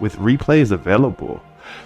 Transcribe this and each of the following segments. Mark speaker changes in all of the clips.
Speaker 1: with replays available.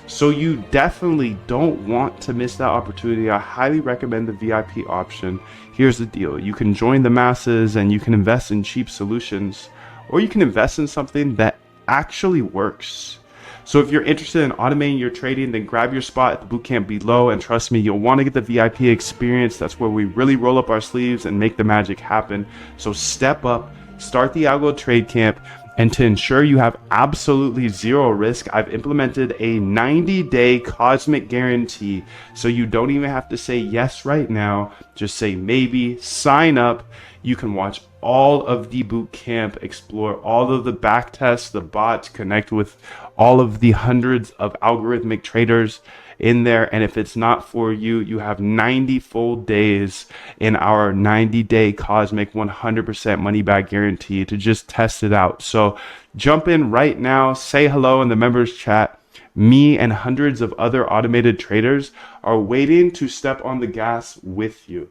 Speaker 1: So you definitely don't want to miss that opportunity. I highly recommend the VIP option. Here's the deal. You can join the masses and you can invest in cheap solutions, or you can invest in something that actually works. So if you're interested in automating your trading, then grab your spot at the bootcamp below, and trust me, you'll want to get the VIP experience. That's where we really roll up our sleeves and make the magic happen. So step up, start the Algo Trade Camp, and to ensure you have absolutely zero risk, I've implemented a 90-day cosmic guarantee. So you don't even have to say yes right now. Just say maybe, sign up. You can watch all of the boot camp, explore all of the back tests, the bots, connect with all of the hundreds of algorithmic traders in there. And if it's not for you, you have 90 full days in our 90-day cosmic 100% money back guarantee to just test it out. So jump in right now, say hello in the members chat. Me and hundreds of other automated traders are waiting to step on the gas with you.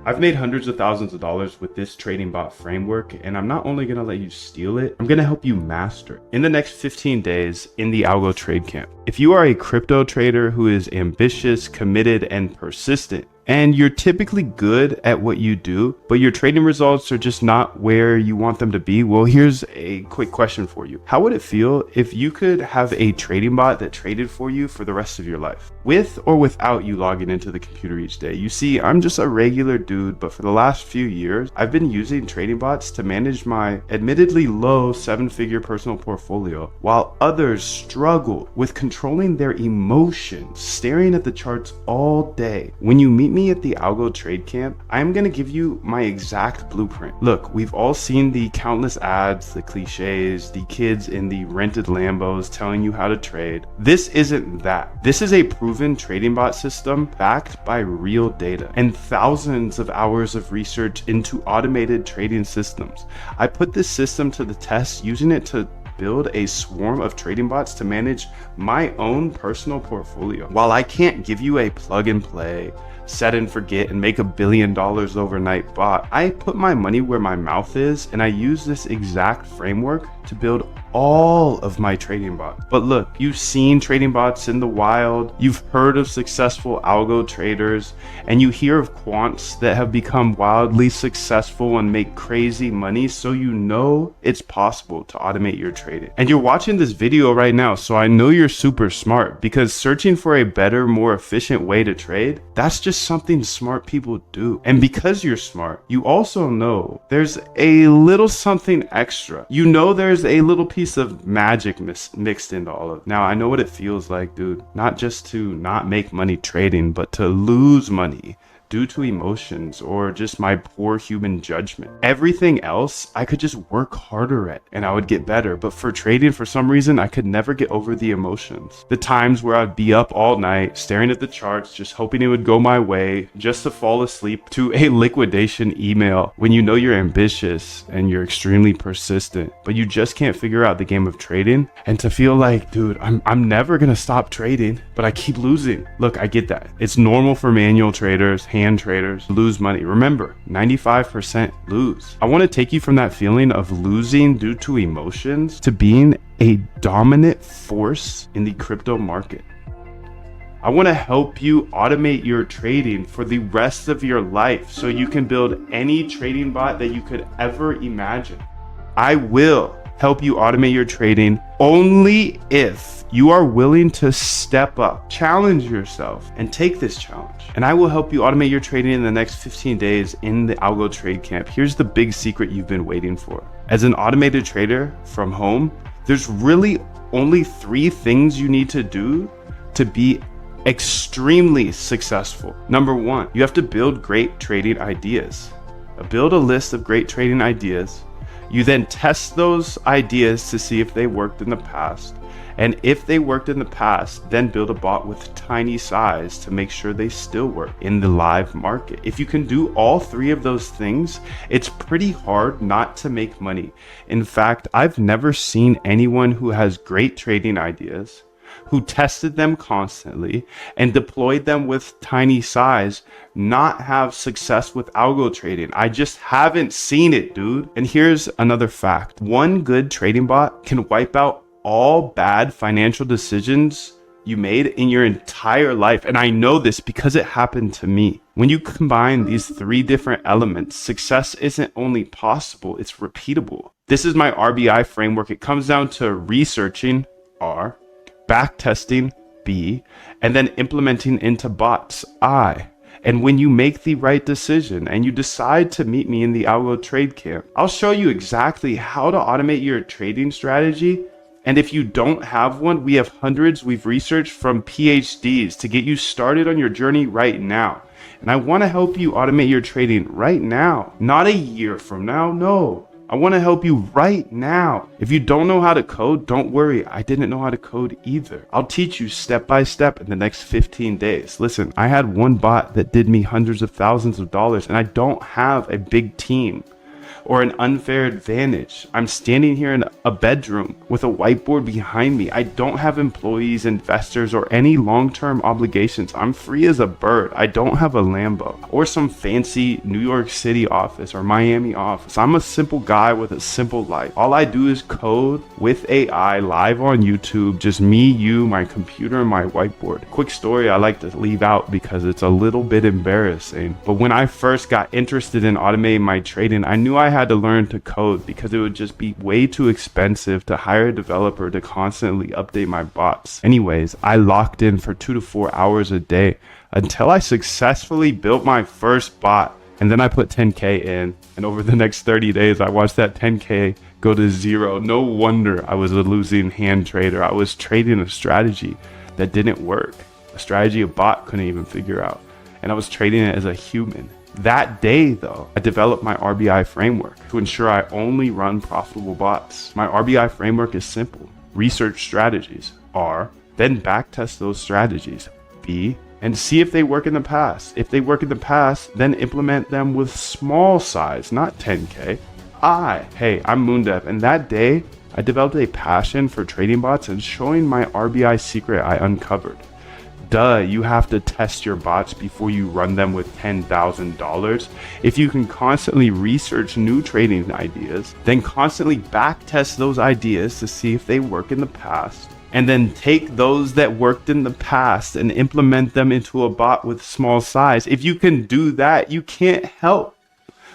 Speaker 1: I've made hundreds of thousands of dollars with this trading bot framework, and I'm not only going to let you steal it, I'm going to help you master it in the next 15 days in the Algo Trade Camp. If you are a crypto trader who is ambitious, committed, and persistent, and you're typically good at what you do, but your trading results are just not where you want them to be, well, here's a quick question for you. How would it feel if you could have a trading bot that traded for you for the rest of your life, with or without you logging into the computer each day? You see, I'm just a regular dude, but for the last few years, I've been using trading bots to manage my admittedly low 7-figure personal portfolio, while others struggle with controlling their emotions, staring at the charts all day. When you meet me at the Algo Trade Camp, I'm going to give you my exact blueprint. Look, we've all seen the countless ads, the cliches, the kids in the rented Lambos telling you how to trade. This isn't that. This is a proven trading bot system backed by real data and thousands of hours of research into automated trading systems. I put this system to the test using it to build a swarm of trading bots to manage my own personal portfolio. While I can't give you a plug and play, set and forget and make $1 billion overnight bot, I put my money where my mouth is, and I use this exact framework to build all of my trading bots. But look, you've seen trading bots in the wild, you've heard of successful algo traders, and you hear of quants that have become wildly successful and make crazy money, so you know it's possible to automate your trading. And you're watching this video right now, so I know you're super smart, because searching for a better, more efficient way to trade, that's just something smart people do. And because you're smart, you also know there's a little something extra. You know there's a little piece of magic mixed into all of it. Now, I know what it feels like, dude. Not just to not make money trading, but to lose money due to emotions or just my poor human judgment. Everything else I could just work harder at and I would get better, but for trading, for some reason, I could never get over the emotions. The times where I'd be up all night staring at the charts, just hoping it would go my way, just to fall asleep to a liquidation email. When you know you're ambitious and you're extremely persistent, but you just can't figure out the game of trading, and to feel like, dude, I'm never gonna stop trading, but I keep losing. Look, I get that. It's normal for manual traders, hand traders, lose money. Remember, 95% lose. I want to take you from that feeling of losing due to emotions to being a dominant force in the crypto market. I want to help you automate your trading for the rest of your life so you can build any trading bot that you could ever imagine. I will help you automate your trading only if you are willing to step up, challenge yourself, and take this challenge. And I will help you automate your trading in the next 15 days in the Algo Trade Camp. Here's the big secret you've been waiting for. As an automated trader from home, there's really only 3 things you need to do to be extremely successful. Number 1, you have to build great trading ideas. Build a list of great trading ideas. You then test those ideas to see if they worked in the past. And if they worked in the past, then build a bot with tiny size to make sure they still work in the live market. If you can do all 3 of those things, it's pretty hard not to make money. In fact, I've never seen anyone who has great trading ideas, who tested them constantly and deployed them with tiny size not have success with algo trading. I just haven't seen it, dude. And here's another fact. One good trading bot can wipe out all bad financial decisions you made in your entire life. And I know this because it happened to me. When you combine these three different elements, success isn't only possible, it's repeatable. This is my RBI framework. It comes down to researching, R, backtesting, B, and then implementing into bots, I. And when you make the right decision and you decide to meet me in the algo trade camp, I'll show you exactly how to automate your trading strategy. And if you don't have one, we have hundreds we've researched from PhDs to get you started on your journey right now. And I want to help you automate your trading right now, not a year from now. No, I want to help you right now. If you don't know how to code, don't worry. I didn't know how to code either. I'll teach you step by step in the next 15 days. Listen, I had one bot that did me hundreds of thousands of dollars, and I don't have a big team or an unfair advantage. I'm standing here in a bedroom with a whiteboard behind me. I don't have employees, investors, or any long-term obligations. I'm free as a bird. I don't have a Lambo or some fancy New York City office or Miami office. I'm a simple guy with a simple life. All I do is code with AI live on YouTube, just me, you, my computer, and my whiteboard. Quick story I like to leave out because it's a little bit embarrassing. But when I first got interested in automating my trading, I knew I had to learn to code because it would just be way too expensive to hire a developer to constantly update my bots. Anyways, I locked in for 2 to 4 hours a day until I successfully built my first bot. And then I put 10K in, and over the next 30 days, I watched that 10K go to zero. No wonder I was a losing hand trader. I was trading a strategy that didn't work, a strategy a bot couldn't even figure out. And I was trading it as a human. That day, though, I developed my RBI framework to ensure I only run profitable bots. My RBI framework is simple. Research strategies, R, then backtest those strategies, B, and see if they work in the past. If they work in the past, then implement them with small size, not 10K. Hey, I'm Moondev, and that day, I developed a passion for trading bots and showing my RBI secret I uncovered. You have to test your bots before you run them with $10,000. If you can constantly research new trading ideas, then constantly backtest those ideas to see if they work in the past, and then take those that worked in the past and implement them into a bot with small size. If you can do that, you can't help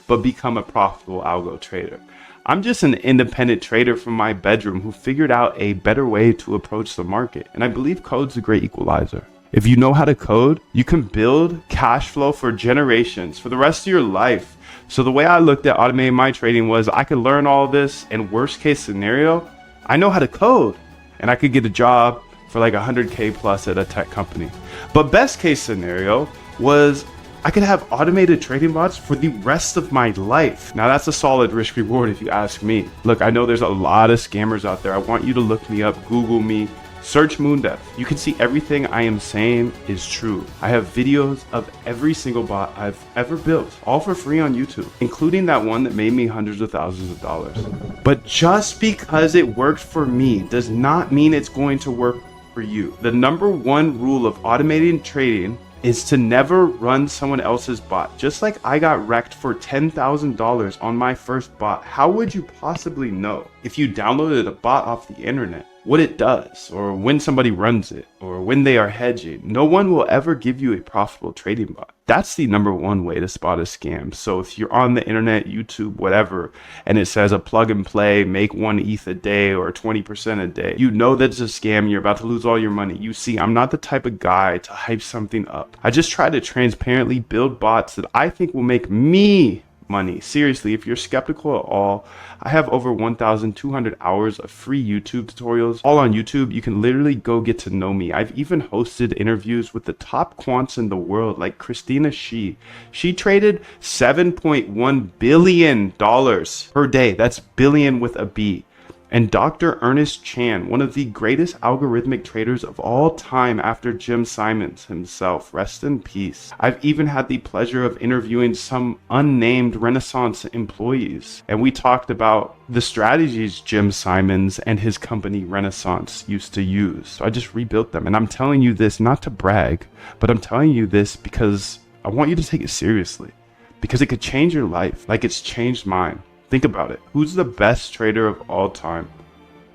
Speaker 1: but become a profitable algo trader. I'm just an independent trader from my bedroom who figured out a better way to approach the market, and I believe code's a great equalizer. If you know how to code, you can build cash flow for generations, for the rest of your life. So the way I looked at automating my trading was I could learn all this, and worst case scenario, I know how to code and I could get a job for like 100K plus at a tech company. But best case scenario was I could have automated trading bots for the rest of my life. Now that's a solid risk reward if you ask me. Look, I know there's a lot of scammers out there. I want you to look me up, Google me, search Moondev. You can see everything I am saying is true. I have videos of every single bot I've ever built, all for free on YouTube, including that one that made me hundreds of thousands of dollars. But just because it worked for me does not mean it's going to work for you. The number one rule of automating trading is to never run someone else's bot. Just like I got wrecked for $10,000 on my first bot, how would you possibly know if you downloaded a bot off the internet what it does, or when somebody runs it, or when they are hedging? No one will ever give you a profitable trading bot. That's the number one way to spot a scam. So if you're on the internet, YouTube, whatever, and it says a plug and play, make 1 ETH a day or 20% a day, you know that's a scam. You're about to lose all your money. You see, I'm not the type of guy to hype something up. I just try to transparently build bots that I think will make me money. Seriously, if you're skeptical at all, I have over 1,200 hours of free YouTube tutorials, all on YouTube. You can literally go get to know me. I've even hosted interviews with the top quants in the world, like Christina Shi. She traded $7.1 billion per day. That's billion with a B. And Dr. Ernest Chan, one of the greatest algorithmic traders of all time after Jim Simons himself, rest in peace. I've even had the pleasure of interviewing some unnamed Renaissance employees, and we talked about the strategies Jim Simons and his company Renaissance used to use. So I just rebuilt them, and I'm telling you this not to brag, but I'm telling you this because I want you to take it seriously, because it could change your life like it's changed mine. Think about it. Who's the best trader of all time?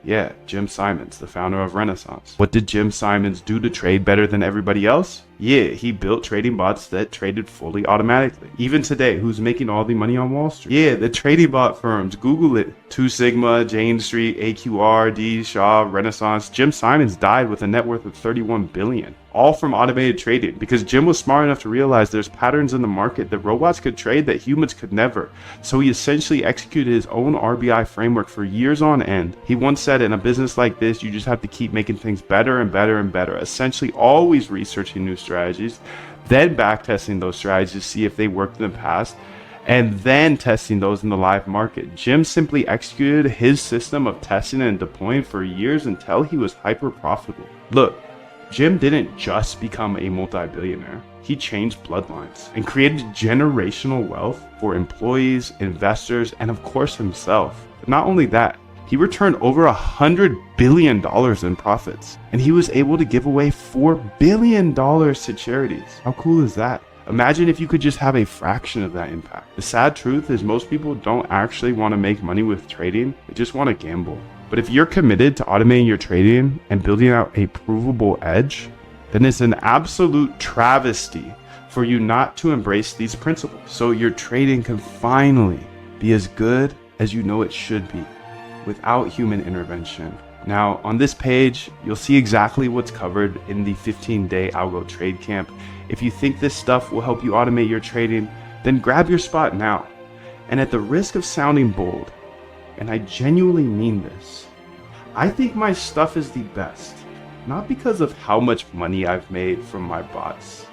Speaker 1: Yeah, Jim Simons, the founder of Renaissance. What did Jim Simons do to trade better than everybody else? Yeah, he built trading bots that traded fully automatically. Even today, who's making all the money on Wall Street? Yeah, the trading bot firms. Google it. 2 Sigma, Jane Street, AQR, D, Shaw, Renaissance. Jim Simons died with a net worth of $31 billion. All from automated trading, because Jim was smart enough to realize there's patterns in the market that robots could trade that humans could never. So he essentially executed his own RBI framework for years on end. He once said, in a business like this, you just have to keep making things better and better and better, essentially always researching new strategies, then backtesting those strategies to see if they worked in the past, and then testing those in the live market. Jim simply executed his system of testing and deploying for years until he was hyper profitable. Look, Jim didn't just become a multi-billionaire. He changed bloodlines and created generational wealth for employees, investors, and of course himself. But not only that, he returned over $100 billion in profits, and he was able to give away $4 billion to charities. How cool is that? Imagine if you could just have a fraction of that impact. The sad truth is most people don't actually want to make money with trading, they just want to gamble. But if you're committed to automating your trading and building out a provable edge, then it's an absolute travesty for you not to embrace these principles. So your trading can finally be as good as you know it should be without human intervention. Now, on this page, you'll see exactly what's covered in the 15-day algo trade camp. If you think this stuff will help you automate your trading, then grab your spot now. And at the risk of sounding bold, and I genuinely mean this, I think my stuff is the best, not because of how much money I've made from my bots,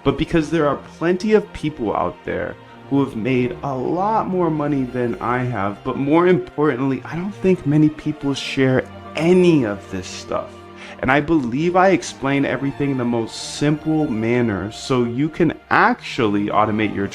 Speaker 1: but because there are plenty of people out there who have made a lot more money than I have, but more importantly, I don't think many people share any of this stuff. And I believe I explain everything in the most simple manner so you can actually automate your